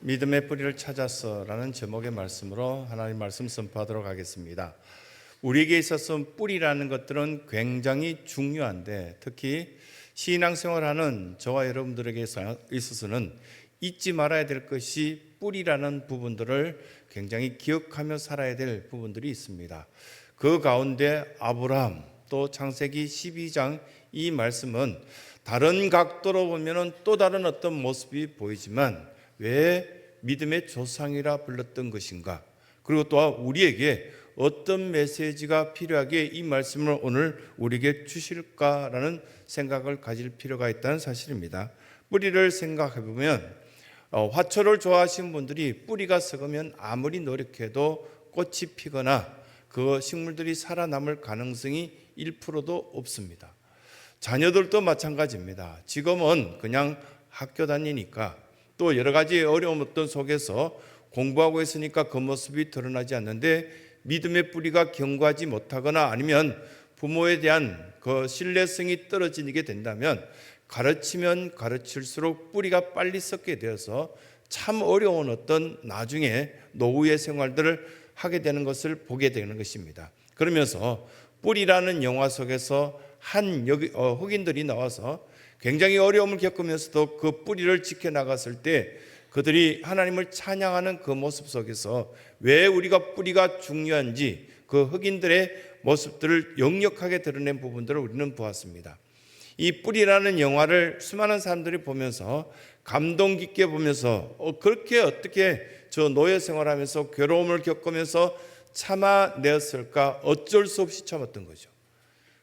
믿음의 뿌리를 찾았어라는 제목의 말씀으로 하나님 말씀 선포하도록 하겠습니다. 우리에게 있어서 뿌리라는 것들은 굉장히 중요한데, 특히 신앙생활하는 저와 여러분들에게 있어서는 잊지 말아야 될 것이 뿌리라는 부분들을 굉장히 기억하며 살아야 될 부분들이 있습니다. 그 가운데 아브라함, 또 창세기 12장 이 말씀은 다른 각도로 보면 또 다른 어떤 모습이 보이지만 왜 믿음의 조상이라 불렀던 것인가, 그리고 또한 우리에게 어떤 메시지가 필요하게 이 말씀을 오늘 우리에게 주실까라는 생각을 가질 필요가 있다는 사실입니다. 뿌리를 생각해 보면 화초를 좋아하시는 분들이 뿌리가 썩으면 아무리 노력해도 꽃이 피거나 그 식물들이 살아남을 가능성이 1%도 없습니다. 자녀들도 마찬가지입니다. 지금은 그냥 학교 다니니까, 또 여러 가지 어려움 어떤 속에서 공부하고 있으니까 그 모습이 드러나지 않는데, 믿음의 뿌리가 견고하지 못하거나 아니면 부모에 대한 그 신뢰성이 떨어지게 된다면 가르치면 가르칠수록 뿌리가 빨리 썩게 되어서 참 어려운 어떤 나중에 노후의 생활들을 하게 되는 것을 보게 되는 것입니다. 그러면서 뿌리라는 영화 속에서 한 흑인들이 나와서 굉장히 어려움을 겪으면서도 그 뿌리를 지켜나갔을 때 그들이 하나님을 찬양하는 그 모습 속에서 왜 우리가 뿌리가 중요한지 그 흑인들의 모습들을 역력하게 드러낸 부분들을 우리는 보았습니다. 이 뿌리라는 영화를 수많은 사람들이 보면서 감동 깊게 보면서 그렇게 어떻게 저 노예 생활하면서 괴로움을 겪으면서 참아내었을까, 어쩔 수 없이 참았던 거죠.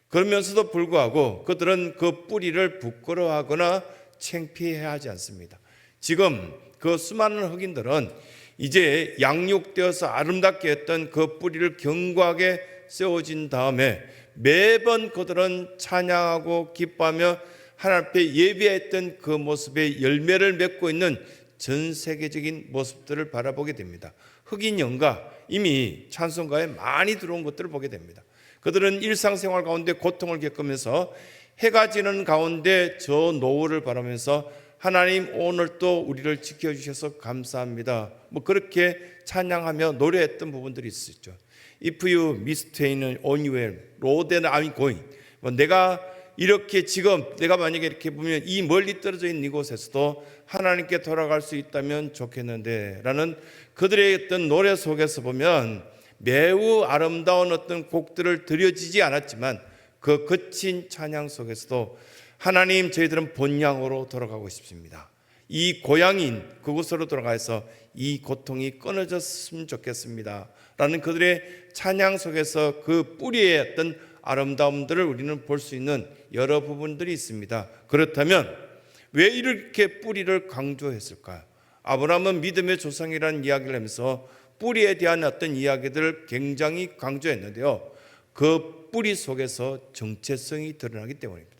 그러면서도 불구하고 그들은 그 뿌리를 부끄러워하거나 창피해하지 않습니다. 지금 그 수많은 흑인들은 이제 양육되어서 아름답게 했던 그 뿌리를 견고하게 세워진 다음에 매번 그들은 찬양하고 기뻐하며 하나님 앞에 예배했던 그 모습의 열매를 맺고 있는 전 세계적인 모습들을 바라보게 됩니다. 흑인 연가, 이미 찬송가에 많이 들어온 것들을 보게 됩니다. 그들은 일상생활 가운데 고통을 겪으면서 해가 지는 가운데 저 노을을 바라면서 하나님 오늘 또 우리를 지켜주셔서 감사합니다, 그렇게 찬양하며 노래했던 부분들이 있었죠. If you mistake on your road and I'm going, 내가 이렇게 지금 내가 만약에 이렇게 보면 이 멀리 떨어져 있는 이곳에서도 하나님께 돌아갈 수 있다면 좋겠는데 라는 그들의 어떤 노래 속에서 보면 매우 아름다운 어떤 곡들을 드려지지 않았지만 그 거친 찬양 속에서도 하나님, 저희들은 본향으로 돌아가고 싶습니다. 이 고향인 그곳으로 돌아가서 이 고통이 끊어졌으면 좋겠습니다 라는 그들의 찬양 속에서 그 뿌리의 어떤 아름다움들을 우리는 볼 수 있는 여러 부분들이 있습니다. 그렇다면 왜 이렇게 뿌리를 강조했을까요? 아브라함은 믿음의 조상이라는 이야기를 하면서 뿌리에 대한 어떤 이야기들을 굉장히 강조했는데요, 그 뿌리 속에서 정체성이 드러나기 때문입니다.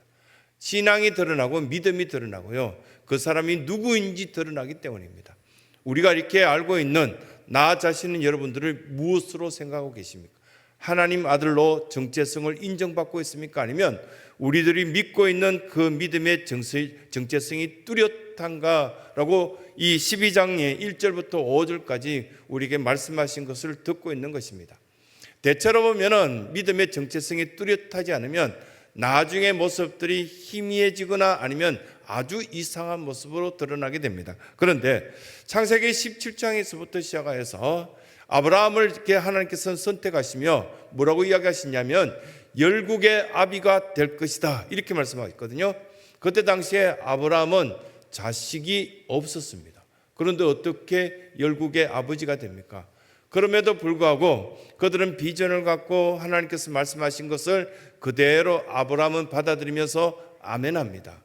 신앙이 드러나고 믿음이 드러나고요, 그 사람이 누구인지 드러나기 때문입니다. 우리가 이렇게 알고 있는 나 자신은 여러분들을 무엇으로 생각하고 계십니까? 하나님 아들로 정체성을 인정받고 있습니까? 아니면 우리들이 믿고 있는 그 믿음의 정체성이 뚜렷한가라고 이 12장의 1절부터 5절까지 우리에게 말씀하신 것을 듣고 있는 것입니다. 대체로 보면은 믿음의 정체성이 뚜렷하지 않으면 나중에 모습들이 희미해지거나 아니면 아주 이상한 모습으로 드러나게 됩니다. 그런데 창세기 17장에서부터 시작해서 아브라함을 이렇게 하나님께서는 선택하시며 뭐라고 이야기하시냐면 열국의 아비가 될 것이다, 이렇게 말씀하셨거든요. 그때 당시에 아브라함은 자식이 없었습니다. 그런데 어떻게 열국의 아버지가 됩니까? 그럼에도 불구하고 그들은 비전을 갖고 하나님께서 말씀하신 것을 그대로 아브라함은 받아들이면서 아멘합니다.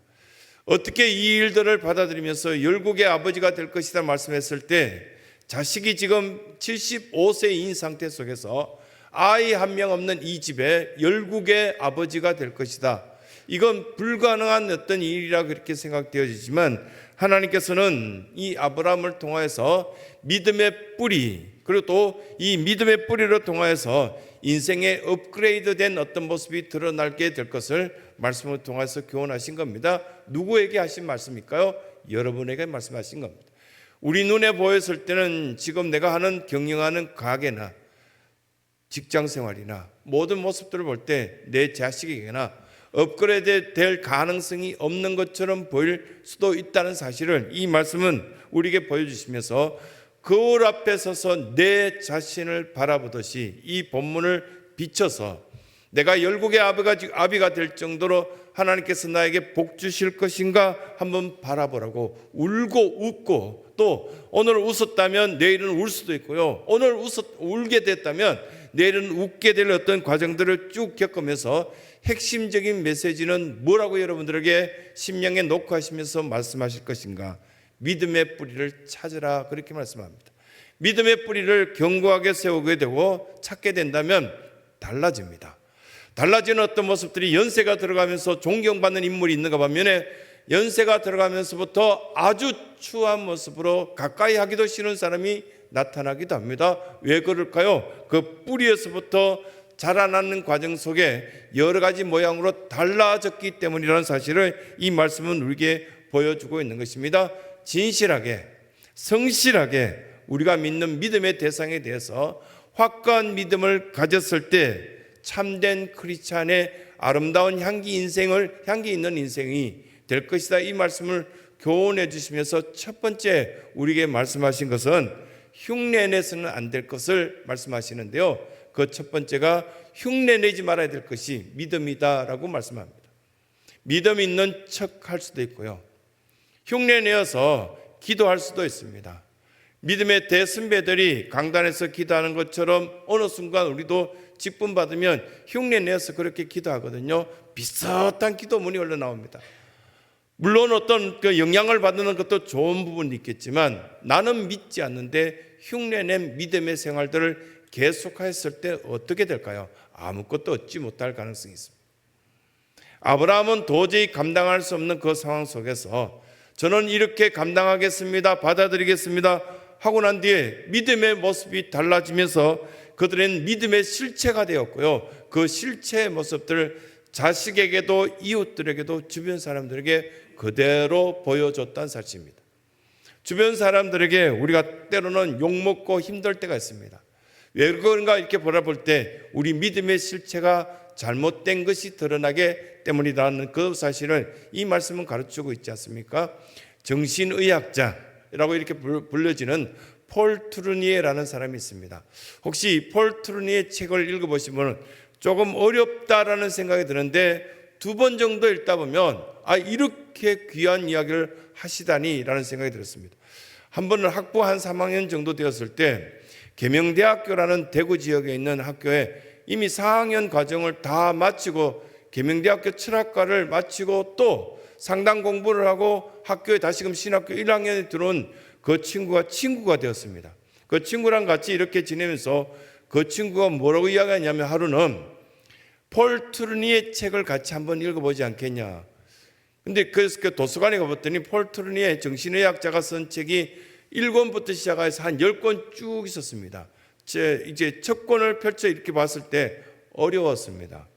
어떻게 이 일들을 받아들이면서 열국의 아버지가 될 것이다 말씀했을 때 자식이 지금 75세인 상태 속에서 아이 한 명 없는 이 집에 열국의 아버지가 될 것이다, 이건 불가능한 어떤 일이라 그렇게 생각되어지지만 하나님께서는 이 아브라함을 통하여서 믿음의 뿌리, 그리고 또 이 믿음의 뿌리로 통하여서 인생의 업그레이드된 어떤 모습이 드러나게 될 것을 말씀을 통해서 교훈하신 겁니다. 누구에게 하신 말씀일까요? 여러분에게 말씀하신 겁니다. 우리 눈에 보였을 때는 지금 내가 하는 경영하는 가게나 직장 생활이나 모든 모습들을 볼 때 내 자식에게나 업그레이드 될 가능성이 없는 것처럼 보일 수도 있다는 사실을 이 말씀은 우리에게 보여주시면서 거울 앞에 서서 내 자신을 바라보듯이 이 본문을 비춰서 내가 열국의 아비가 될 정도로 하나님께서 나에게 복 주실 것인가 한번 바라보라고. 울고 웃고, 또 오늘 웃었다면 내일은 울 수도 있고요, 오늘 울게 됐다면 내일은 웃게 될 어떤 과정들을 쭉 겪으면서 핵심적인 메시지는 뭐라고 여러분들에게 심령에 녹화하시면서 말씀하실 것인가? 믿음의 뿌리를 찾으라, 그렇게 말씀합니다. 믿음의 뿌리를 견고하게 세우게 되고 찾게 된다면 달라집니다. 달라지는 어떤 모습들이 연세가 들어가면서 존경받는 인물이 있는가 반면에 연세가 들어가면서부터 아주 추한 모습으로 가까이 하기도 싫은 사람이 나타나기도 합니다. 왜 그럴까요? 그 뿌리에서부터 자라나는 과정 속에 여러 가지 모양으로 달라졌기 때문이라는 사실을 이 말씀은 우리에게 보여주고 있는 것입니다. 진실하게, 성실하게 우리가 믿는 믿음의 대상에 대해서 확고한 믿음을 가졌을 때 참된 크리스찬의 아름다운 향기 있는 인생이 될 것이다. 이 말씀을 교훈해 주시면서 첫 번째 우리에게 말씀하신 것은 흉내내서는 안 될 것을 말씀하시는데요. 그 첫 번째가 흉내내지 말아야 될 것이 믿음이다라고 말씀합니다. 믿음 있는 척 할 수도 있고요, 흉내내어서 기도할 수도 있습니다. 믿음의 대선배들이 강단에서 기도하는 것처럼 어느 순간 우리도 직분 받으면 흉내내서 그렇게 기도하거든요. 비슷한 기도문이 흘러나옵니다. 물론 어떤 그 영향을 받는 것도 좋은 부분이 있겠지만 나는 믿지 않는데 흉내낸 믿음의 생활들을 계속했을 때 어떻게 될까요? 아무것도 얻지 못할 가능성이 있습니다. 아브라함은 도저히 감당할 수 없는 그 상황 속에서 저는 이렇게 감당하겠습니다, 받아들이겠습니다 하고 난 뒤에 믿음의 모습이 달라지면서 그들은 믿음의 실체가 되었고요, 그 실체의 모습들을 자식에게도 이웃들에게도 주변 사람들에게 그대로 보여줬다는 사실입니다. 주변 사람들에게 우리가 때로는 욕먹고 힘들 때가 있습니다. 왜 그런가 이렇게 바라볼 때 우리 믿음의 실체가 잘못된 것이 드러나게 때문이라는 그 사실을 이 말씀은 가르치고 있지 않습니까? 정신의학자라고 이렇게 불려지는 폴 트루니에라는 사람이 있습니다. 혹시 폴 트루니에 책을 읽어보시면 조금 어렵다라는 생각이 드는데 두 번 정도 읽다 보면 이렇게 귀한 이야기를 하시다니라는 생각이 들었습니다. 한 번은 학부 한 3학년 정도 되었을 때 계명대학교라는 대구 지역에 있는 학교에 이미 4학년 과정을 다 마치고 계명대학교 철학과를 마치고 또 상당 공부를 하고 학교에 다시금 신학교 1학년에 들어온 그 친구가 되었습니다. 그 친구랑 같이 이렇게 지내면서 그 친구가 뭐라고 이야기하냐면 하루는 폴 트루니의 책을 같이 한번 읽어보지 않겠냐. 근데 그래서 그 도서관에 가봤더니 폴 트루니의 정신의학자가 쓴 책이 1권부터 시작해서 한 10권 쭉 있었습니다. 이제 첫 권을 펼쳐 이렇게 봤을 때 어려웠습니다.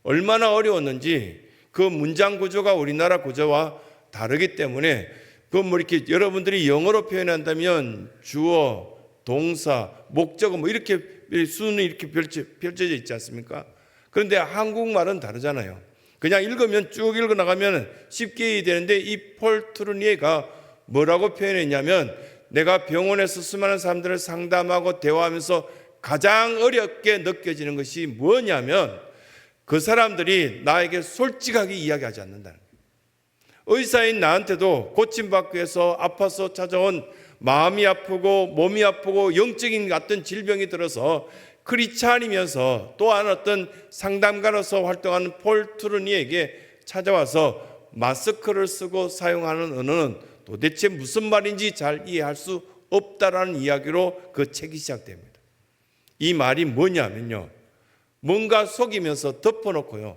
얼마나 어려웠는지 그 문장 구조가 우리나라 구조와 다르기 때문에 그 뭐 이렇게 여러분들이 영어로 표현한다면 주어, 동사, 목적어 뭐 이렇게 순이 이렇게 펼쳐져 있지 않습니까? 그런데 한국말은 다르잖아요. 그냥 읽으면 쭉 읽어 나가면 쉽게 되는데 이 폴 트루니에가 뭐라고 표현했냐면 내가 병원에서 수많은 사람들을 상담하고 대화하면서 가장 어렵게 느껴지는 것이 뭐냐면 그 사람들이 나에게 솔직하게 이야기하지 않는다는 거예요. 의사인 나한테도 고침받기 위해서 아파서 찾아온 마음이 아프고 몸이 아프고 영적인 어떤 질병이 들어서 크리스찬이면서 또한 어떤 상담가로서 활동하는 폴 트루니에게 찾아와서 마스크를 쓰고 사용하는 언어는 도대체 무슨 말인지 잘 이해할 수 없다라는 이야기로 그 책이 시작됩니다. 이 말이 뭐냐면요, 뭔가 속이면서 덮어놓고요,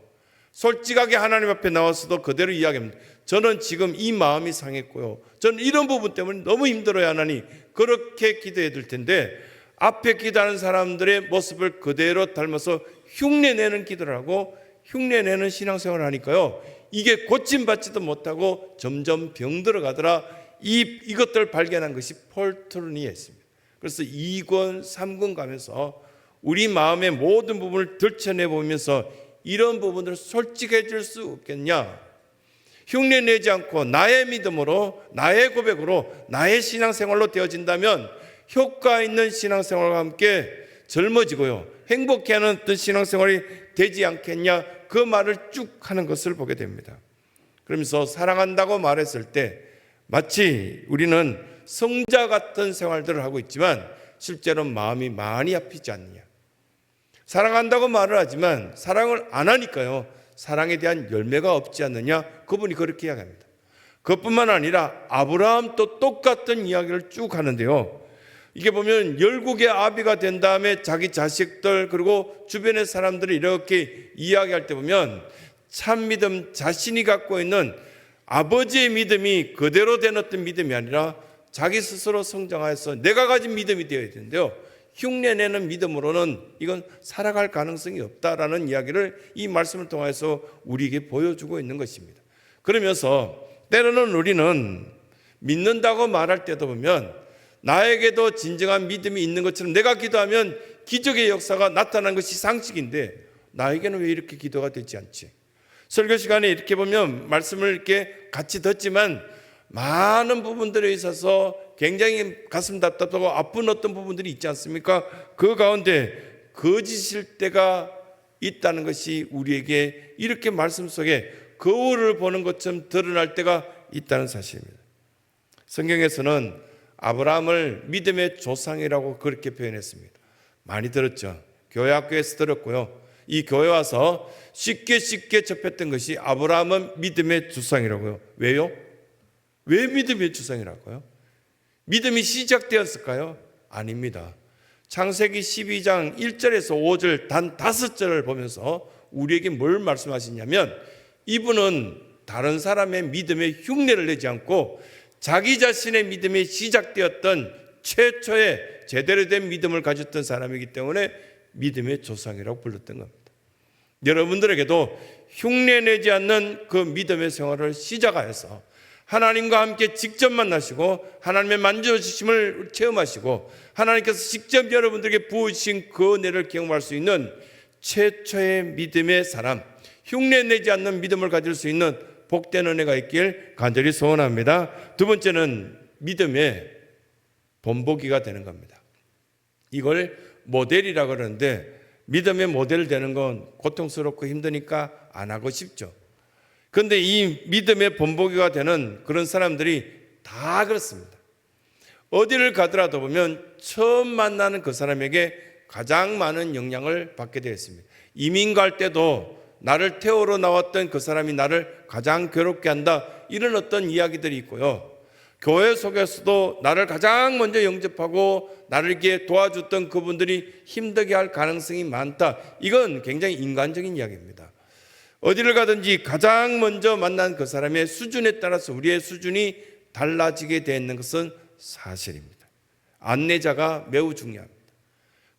솔직하게 하나님 앞에 나와서도 그대로 이야기합니다. 저는 지금 이 마음이 상했고요, 저는 이런 부분 때문에 너무 힘들어요 하나님, 그렇게 기도해야 될 텐데 앞에 기도하는 사람들의 모습을 그대로 닮아서 흉내내는 기도를 하고 흉내내는 신앙생활을 하니까요, 이게 고침받지도 못하고 점점 병들어 가더라. 이것들을 발견한 것이 폴 트루니에였습니다. 그래서 2권, 3권 가면서 우리 마음의 모든 부분을 들춰내보면서 이런 부분들을 솔직해질 수 없겠냐? 흉내내지 않고 나의 믿음으로, 나의 고백으로, 나의 신앙생활로 되어진다면 효과 있는 신앙생활과 함께 젊어지고요, 행복해하는 어떤 신앙생활이 되지 않겠냐, 그 말을 쭉 하는 것을 보게 됩니다. 그러면서 사랑한다고 말했을 때 마치 우리는 성자 같은 생활들을 하고 있지만 실제로 마음이 많이 아프지 않느냐. 사랑한다고 말을 하지만 사랑을 안 하니까요, 사랑에 대한 열매가 없지 않느냐, 그분이 그렇게 이야기합니다. 그것뿐만 아니라 아브라함도 똑같은 이야기를 쭉 하는데요, 이게 보면 열국의 아비가 된 다음에 자기 자식들 그리고 주변의 사람들이 이렇게 이야기할 때 보면 참 믿음, 자신이 갖고 있는 아버지의 믿음이 그대로 된 어떤 믿음이 아니라 자기 스스로 성장하여서 내가 가진 믿음이 되어야 되는데요, 흉내내는 믿음으로는 이건 살아갈 가능성이 없다라는 이야기를 이 말씀을 통해서 우리에게 보여주고 있는 것입니다. 그러면서 때로는 우리는 믿는다고 말할 때도 보면 나에게도 진정한 믿음이 있는 것처럼 내가 기도하면 기적의 역사가 나타나는 것이 상식인데 나에게는 왜 이렇게 기도가 되지 않지? 설교 시간에 이렇게 보면 말씀을 이렇게 같이 듣지만 많은 부분들에 있어서 굉장히 가슴 답답하고 아픈 어떤 부분들이 있지 않습니까? 그 가운데 거짓일 때가 있다는 것이 우리에게 이렇게 말씀 속에 거울을 보는 것처럼 드러날 때가 있다는 사실입니다. 성경에서는 아브라함을 믿음의 조상이라고 그렇게 표현했습니다. 많이 들었죠. 교회 학교에서 들었고요. 이 교회 와서 쉽게 접했던 것이 아브라함은 믿음의 조상이라고요. 왜요? 왜 믿음의 조상이라고요? 믿음이 시작되었을까요? 아닙니다. 창세기 12장 1절에서 5절 단 5절을 보면서 우리에게 뭘 말씀하시냐면 이분은 다른 사람의 믿음에 흉내를 내지 않고 자기 자신의 믿음이 시작되었던 최초의 제대로 된 믿음을 가졌던 사람이기 때문에 믿음의 조상이라고 불렀던 겁니다. 여러분들에게도 흉내내지 않는 그 믿음의 생활을 시작하여서 하나님과 함께 직접 만나시고 하나님의 만져주심을 체험하시고 하나님께서 직접 여러분들에게 부으신 그 은혜를 경험할 수 있는 최초의 믿음의 사람, 흉내내지 않는 믿음을 가질 수 있는 복된 은혜가 있길 간절히 소원합니다. 두 번째는 믿음의 본보기가 되는 겁니다. 이걸 모델이라고 그러는데 믿음의 모델 되는 건 고통스럽고 힘드니까 안 하고 싶죠. 그런데 이 믿음의 본보기가 되는 그런 사람들이 다 그렇습니다. 어디를 가더라도 보면 처음 만나는 그 사람에게 가장 많은 영향을 받게 되어 있습니다. 이민 갈 때도 나를 태우러 나왔던 그 사람이 나를 가장 괴롭게 한다, 이런 어떤 이야기들이 있고요. 교회 속에서도 나를 가장 먼저 영접하고 나를 이렇게 도와줬던 그분들이 힘들게 할 가능성이 많다. 이건 굉장히 인간적인 이야기입니다. 어디를 가든지 가장 먼저 만난 그 사람의 수준에 따라서 우리의 수준이 달라지게 되어 있는 것은 사실입니다. 안내자가 매우 중요합니다.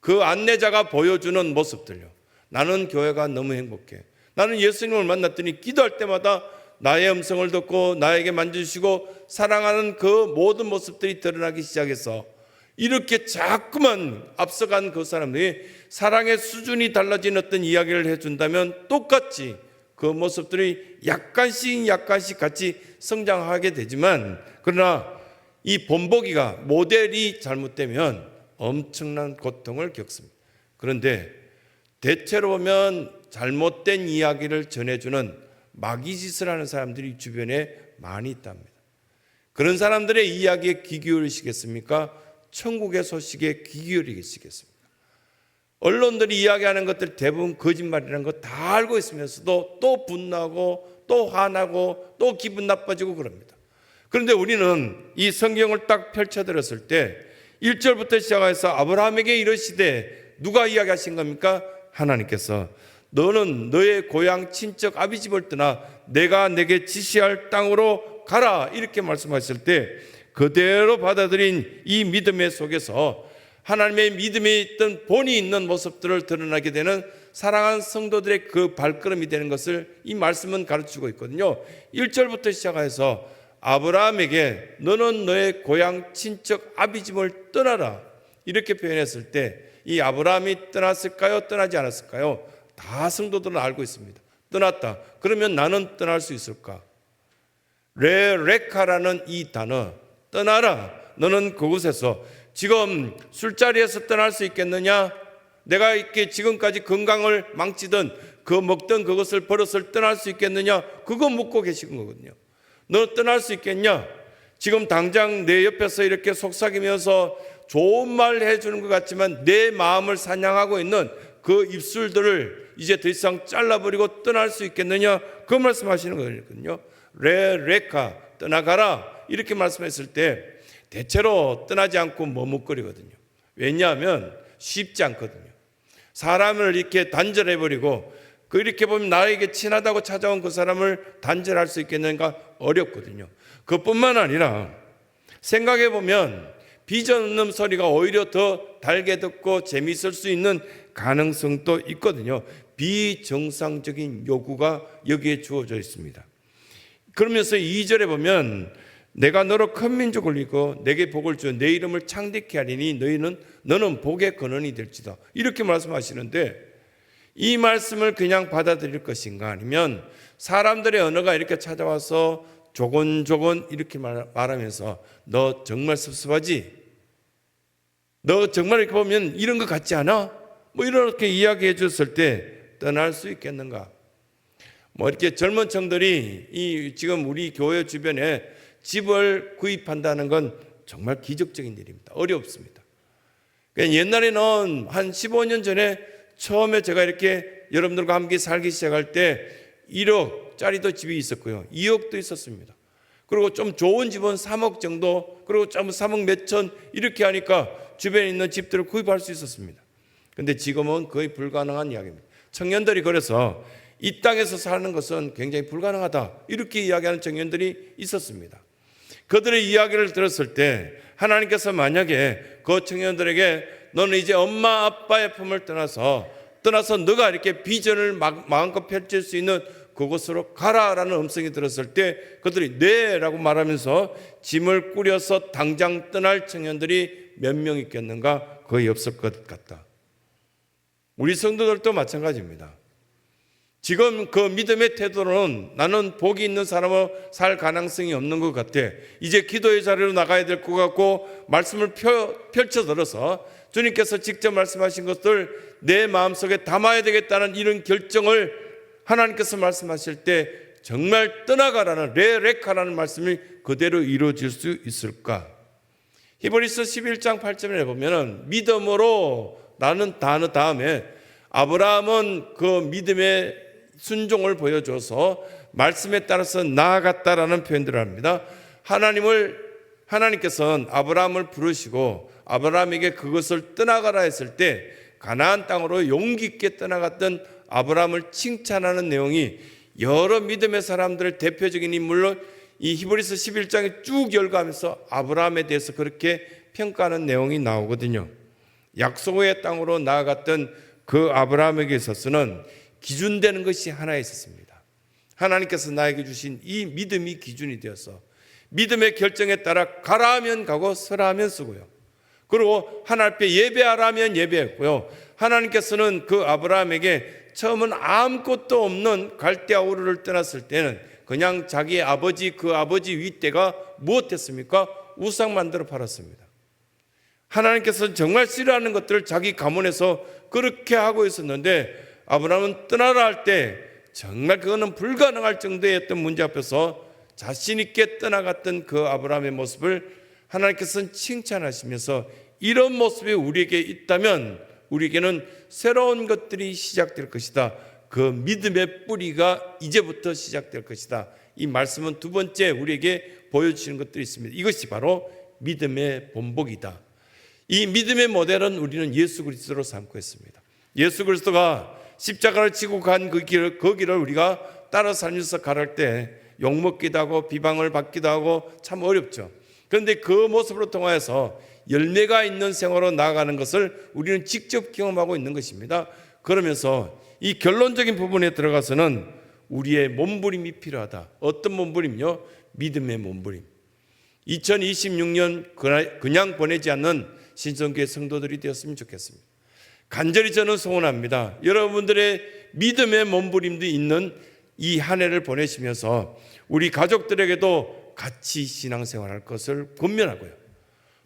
그 안내자가 보여주는 모습들요. 나는 교회가 너무 행복해. 나는 예수님을 만났더니 기도할 때마다 나의 음성을 듣고 나에게 만져주시고 사랑하는 그 모든 모습들이 드러나기 시작해서 이렇게 자꾸만 앞서간 그 사람들이 사랑의 수준이 달라진 어떤 이야기를 해준다면 똑같이 그 모습들이 약간씩 같이 성장하게 되지만, 그러나 이 본보기가 모델이 잘못되면 엄청난 고통을 겪습니다. 그런데 대체로 보면 잘못된 이야기를 전해주는 마귀짓을 하는 사람들이 주변에 많이 있답니다. 그런 사람들의 이야기에 귀 기울이시겠습니까? 천국의 소식에 귀 기울이시겠습니까? 언론들이 이야기하는 것들 대부분 거짓말이라는 거 다 알고 있으면서도 또 분노하고 또 화나고 또 기분 나빠지고 그럽니다. 그런데 우리는 이 성경을 딱 펼쳐들었을 때 1절부터 시작해서 아브라함에게 이르시되, 누가 이야기하신 겁니까? 하나님께서 너는 너의 고향 친척 아비 집을 떠나 내가 내게 지시할 땅으로 가라, 이렇게 말씀하실 때 그대로 받아들인 이 믿음의 속에서 하나님의 믿음에 있던 본이 있는 모습들을 드러나게 되는 사랑하는 성도들의 그 발걸음이 되는 것을 이 말씀은 가르치고 있거든요. 1절부터 시작해서 아브라함에게 너는 너의 고향 친척 아비집을 떠나라 이렇게 표현했을 때 이 아브라함이 떠났을까요? 떠나지 않았을까요? 다 성도들은 알고 있습니다. 떠났다. 그러면 나는 떠날 수 있을까? 레카라는 이 단어, 떠나라. 너는 그곳에서 지금 술자리에서 떠날 수 있겠느냐? 내가 이렇게 지금까지 건강을 망치던 그 먹던 그것을 버릇을 떠날 수 있겠느냐? 그거 묻고 계신 거거든요. 너 떠날 수 있겠냐? 지금 당장 내 옆에서 이렇게 속삭이면서 좋은 말 해주는 것 같지만 내 마음을 사냥하고 있는 그 입술들을 이제 더 이상 잘라버리고 떠날 수 있겠느냐? 그 말씀하시는 거거든요. 레카 떠나가라 이렇게 말씀했을 때 대체로 떠나지 않고 머뭇거리거든요. 왜냐하면 쉽지 않거든요. 사람을 이렇게 단절해버리고 이렇게 보면 나에게 친하다고 찾아온 그 사람을 단절할 수 있겠는가 어렵거든요. 그뿐만 아니라 생각해보면 비전 없는 소리가 오히려 더 달게 듣고 재미있을 수 있는 가능성도 있거든요. 비정상적인 요구가 여기에 주어져 있습니다. 그러면서 2절에 보면 내가 너로 큰 민족을 이고 내게 복을 주어 내 이름을 창대케 하리니 너는 복의 근원이 될지다 이렇게 말씀하시는데 이 말씀을 그냥 받아들일 것인가 아니면 사람들의 언어가 이렇게 찾아와서 조곤조곤 이렇게 말하면서 너 정말 섭섭하지? 너 정말 이렇게 보면 이런 것 같지 않아? 뭐 이렇게 이야기해 줬을 때 떠날 수 있겠는가? 뭐 이렇게 젊은 층들이 지금 우리 교회 주변에 집을 구입한다는 건 정말 기적적인 일입니다. 어렵습니다. 그러니까 옛날에는 한 15년 전에 처음에 제가 이렇게 여러분들과 함께 살기 시작할 때 1억짜리도 집이 있었고요. 2억도 있었습니다. 그리고 좀 좋은 집은 3억 정도, 그리고 좀 3억 몇천 이렇게 하니까 주변에 있는 집들을 구입할 수 있었습니다. 그런데 지금은 거의 불가능한 이야기입니다. 청년들이 그래서 이 땅에서 사는 것은 굉장히 불가능하다 이렇게 이야기하는 청년들이 있었습니다. 그들의 이야기를 들었을 때 하나님께서 만약에 그 청년들에게 너는 이제 엄마 아빠의 품을 떠나서 너가 이렇게 비전을 마음껏 펼칠 수 있는 그곳으로 가라라는 음성이 들었을 때 그들이 네 라고 말하면서 짐을 꾸려서 당장 떠날 청년들이 몇 명 있겠는가? 거의 없을 것 같다. 우리 성도들도 마찬가지입니다. 지금 그 믿음의 태도로는 나는 복이 있는 사람으로 살 가능성이 없는 것 같아. 이제 기도의 자리로 나가야 될 것 같고 말씀을 펼쳐들어서 주님께서 직접 말씀하신 것들 내 마음속에 담아야 되겠다는 이런 결정을 하나님께서 말씀하실 때 정말 떠나가라는 레카라는 말씀이 그대로 이루어질 수 있을까? 히브리서 11장 8절에 보면 믿음으로 라는 단어 다음에 아브라함은 그 믿음의 순종을 보여줘서 말씀에 따라서 나아갔다라는 표현들을 합니다. 하나님께서는 아브라함을 부르시고 아브라함에게 그것을 떠나가라 했을 때 가나안 땅으로 용기 있게 떠나갔던 아브라함을 칭찬하는 내용이 여러 믿음의 사람들의 대표적인 인물로 이 히브리서 11장에 쭉 열거하면서 아브라함에 대해서 그렇게 평가하는 내용이 나오거든요. 약속의 땅으로 나아갔던 그 아브라함에게 있어서는 기준되는 것이 하나 있었습니다. 하나님께서 나에게 주신 이 믿음이 기준이 되어서 믿음의 결정에 따라 가라 하면 가고 서라 하면 쓰고요. 그리고 하나님 앞에 예배하라 하면 예배했고요. 하나님께서는 그 아브라함에게 처음은 아무것도 없는 갈대아 우르를 떠났을 때는 그냥 자기 아버지 그 아버지 윗대가 무엇했습니까? 우상 만들어 팔았습니다. 하나님께서는 정말 싫어하는 것들을 자기 가문에서 그렇게 하고 있었는데 아브라함은 떠나라 할 때 정말 그거는 불가능할 정도의 문제 앞에서 자신 있게 떠나갔던 그 아브라함의 모습을 하나님께서는 칭찬하시면서 이런 모습이 우리에게 있다면 우리에게는 새로운 것들이 시작될 것이다. 그 믿음의 뿌리가 이제부터 시작될 것이다. 이 말씀은 두 번째 우리에게 보여주시는 것들이 있습니다. 이것이 바로 믿음의 본복이다. 이 믿음의 모델은 우리는 예수 그리스도로 삼고 있습니다. 예수 그리스도가 십자가를 지고 간 그 길을 우리가 따라 살면서 가를 때 욕먹기도 하고 비방을 받기도 하고 참 어렵죠. 그런데 그 모습으로 통하여서 열매가 있는 생활로 나아가는 것을 우리는 직접 경험하고 있는 것입니다. 그러면서 이 결론적인 부분에 들어가서는 우리의 몸부림이 필요하다. 어떤 몸부림요? 믿음의 몸부림. 2026년 그냥 보내지 않는 신성교회 성도들이 되었으면 좋겠습니다. 간절히 저는 소원합니다. 여러분들의 믿음의 몸부림도 있는 이 한 해를 보내시면서 우리 가족들에게도 같이 신앙생활할 것을 권면하고요.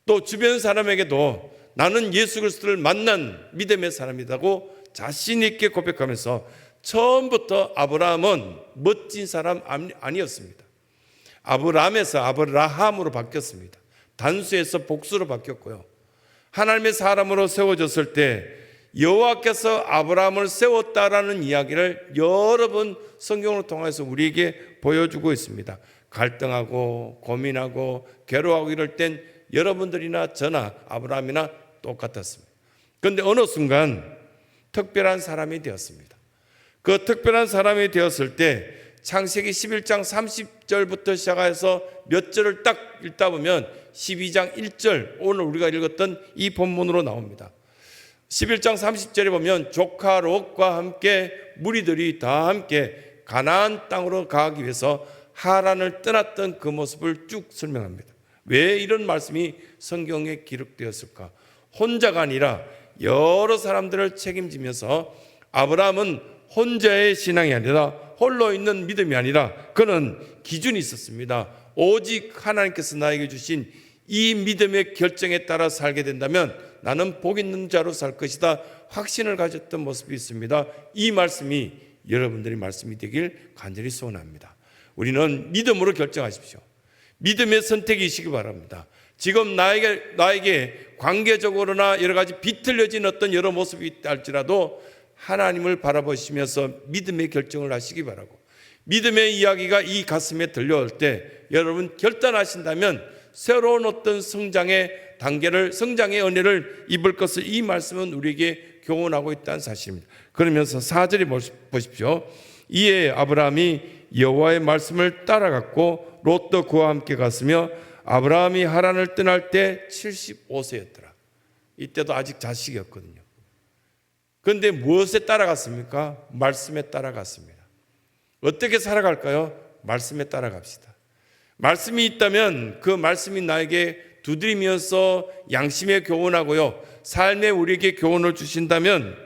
또 주변 사람에게도 나는 예수 그리스도를 만난 믿음의 사람이라고 자신 있게 고백하면서 처음부터 아브라함은 멋진 사람 아니었습니다. 아브라함에서 아브라함으로 바뀌었습니다. 단수에서 복수로 바뀌었고요. 하나님의 사람으로 세워졌을 때 여호와께서 아브라함을 세웠다라는 이야기를 여러 번 성경을 통해서 우리에게 보여주고 있습니다. 갈등하고 고민하고 괴로워하고 이럴 땐 여러분들이나 저나 아브라함이나 똑같았습니다. 그런데 어느 순간 특별한 사람이 되었습니다. 그 특별한 사람이 되었을 때 창세기 11장 30절부터 시작해서 몇 절을 딱 읽다 보면 12장 1절, 오늘 우리가 읽었던 이 본문으로 나옵니다. 11장 30절에 보면 조카 롯과 함께 무리들이 다 함께 가나안 땅으로 가기 위해서 하란을 떠났던 그 모습을 쭉 설명합니다. 왜 이런 말씀이 성경에 기록되었을까? 혼자가 아니라 여러 사람들을 책임지면서 아브라함은 혼자의 신앙이 아니라 홀로 있는 믿음이 아니라 그는 기준이 있었습니다. 오직 하나님께서 나에게 주신 이 믿음의 결정에 따라 살게 된다면 나는 복 있는 자로 살 것이다 확신을 가졌던 모습이 있습니다. 이 말씀이 여러분들의 말씀이 되길 간절히 소원합니다. 우리는 믿음으로 결정하십시오. 믿음의 선택이시기 바랍니다. 지금 나에게 관계적으로나 여러 가지 비틀려진 어떤 여러 모습이 있다 할지라도 하나님을 바라보시면서 믿음의 결정을 하시기 바라고, 믿음의 이야기가 이 가슴에 들려올 때 여러분 결단하신다면 새로운 어떤 성장의 단계를, 성장의 은혜를 입을 것을 이 말씀은 우리에게 교훈하고 있다는 사실입니다. 그러면서 4절에 보십시오. 이에 아브라함이 여호와의 말씀을 따라갔고 롯도 그와 함께 갔으며 아브라함이 하란을 떠날 때 75세였더라. 이때도 아직 자식이 없거든요. 그런데 무엇에 따라갔습니까? 말씀에 따라갔습니다. 어떻게 살아갈까요? 말씀에 따라갑시다. 말씀이 있다면 그 말씀이 나에게 두드리면서 양심의 교훈하고요, 삶에 우리에게 교훈을 주신다면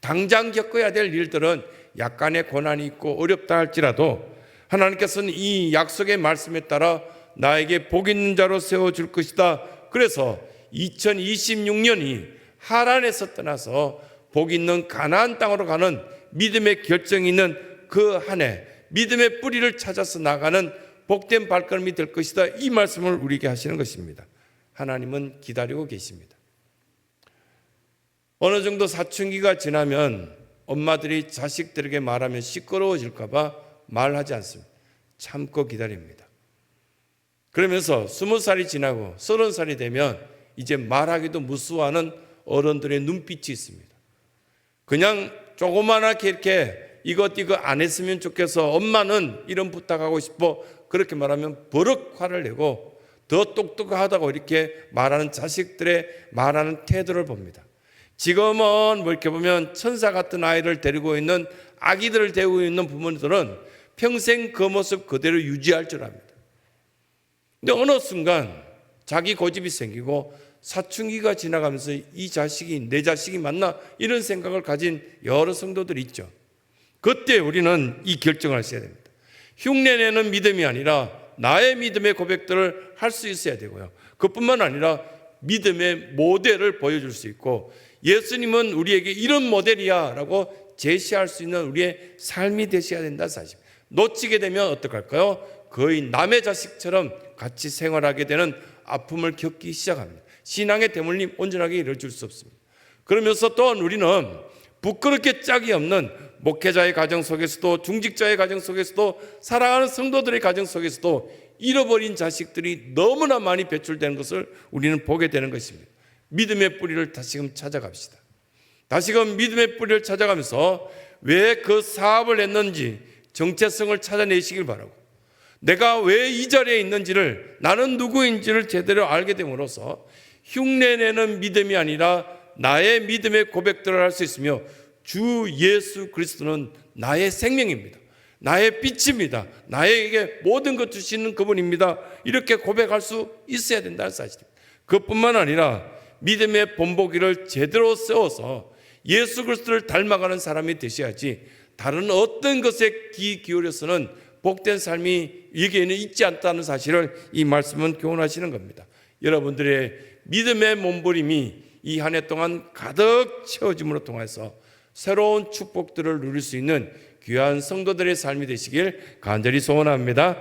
당장 겪어야 될 일들은 약간의 고난이 있고 어렵다 할지라도 하나님께서는 이 약속의 말씀에 따라 나에게 복 있는 자로 세워줄 것이다. 그래서 2026년이 하란에서 떠나서 복 있는 가나안 땅으로 가는 믿음의 결정이 있는 그 한 해, 믿음의 뿌리를 찾아서 나가는 복된 발걸음이 될 것이다. 이 말씀을 우리에게 하시는 것입니다. 하나님은 기다리고 계십니다. 어느 정도 사춘기가 지나면 엄마들이 자식들에게 말하면 시끄러워질까 봐 말하지 않습니다. 참고 기다립니다. 그러면서 20살이 지나고 30살이 되면 이제 말하기도 무서워하는 어른들의 눈빛이 있습니다. 그냥 조그만하게 이렇게 이거 안 했으면 좋겠어, 엄마는 이런 부탁하고 싶어, 그렇게 말하면 버럭 화를 내고 더 똑똑하다고 이렇게 말하는 자식들의 말하는 태도를 봅니다. 지금은 뭐 이렇게 보면 천사 같은 아이를 데리고 있는, 아기들을 데리고 있는 부모들은 평생 그 모습 그대로 유지할 줄 압니다. 근데 어느 순간 자기 고집이 생기고 사춘기가 지나가면서 이 자식이 내 자식이 맞나, 이런 생각을 가진 여러 성도들이 있죠. 그때 우리는 이 결정을 하셔야 됩니다. 흉내내는 믿음이 아니라 나의 믿음의 고백들을 할 수 있어야 되고요, 그뿐만 아니라 믿음의 모델을 보여줄 수 있고, 예수님은 우리에게 이런 모델이야 라고 제시할 수 있는 우리의 삶이 되셔야 된다는 사실. 놓치게 되면 어떡할까요? 거의 남의 자식처럼 같이 생활하게 되는 아픔을 겪기 시작합니다. 신앙의 대물림 온전하게 이루어질 수 없습니다. 그러면서 또한 우리는 부끄럽게 짝이 없는 목회자의 가정 속에서도, 중직자의 가정 속에서도, 사랑하는 성도들의 가정 속에서도 잃어버린 자식들이 너무나 많이 배출되는 것을 우리는 보게 되는 것입니다. 믿음의 뿌리를 다시금 찾아갑시다. 다시금 믿음의 뿌리를 찾아가면서 왜 그 사업을 했는지 정체성을 찾아내시길 바라고, 내가 왜 이 자리에 있는지를, 나는 누구인지를 제대로 알게 됨으로써 흉내내는 믿음이 아니라 나의 믿음의 고백들을 할 수 있으며, 주 예수 그리스도는 나의 생명입니다, 나의 빛입니다. 나에게 모든 것 주시는 그분입니다. 이렇게 고백할 수 있어야 된다는 사실입니다. 그뿐만 아니라 믿음의 본보기를 제대로 세워서 예수 그리스도를 닮아가는 사람이 되셔야지 다른 어떤 것에 귀 기울여서는 복된 삶이 여기에는 있지 않다는 사실을 이 말씀은 교훈하시는 겁니다. 여러분들의 믿음의 몸부림이 이 한 해 동안 가득 채워짐으로 통해서 새로운 축복들을 누릴 수 있는 귀한 성도들의 삶이 되시길 간절히 소원합니다.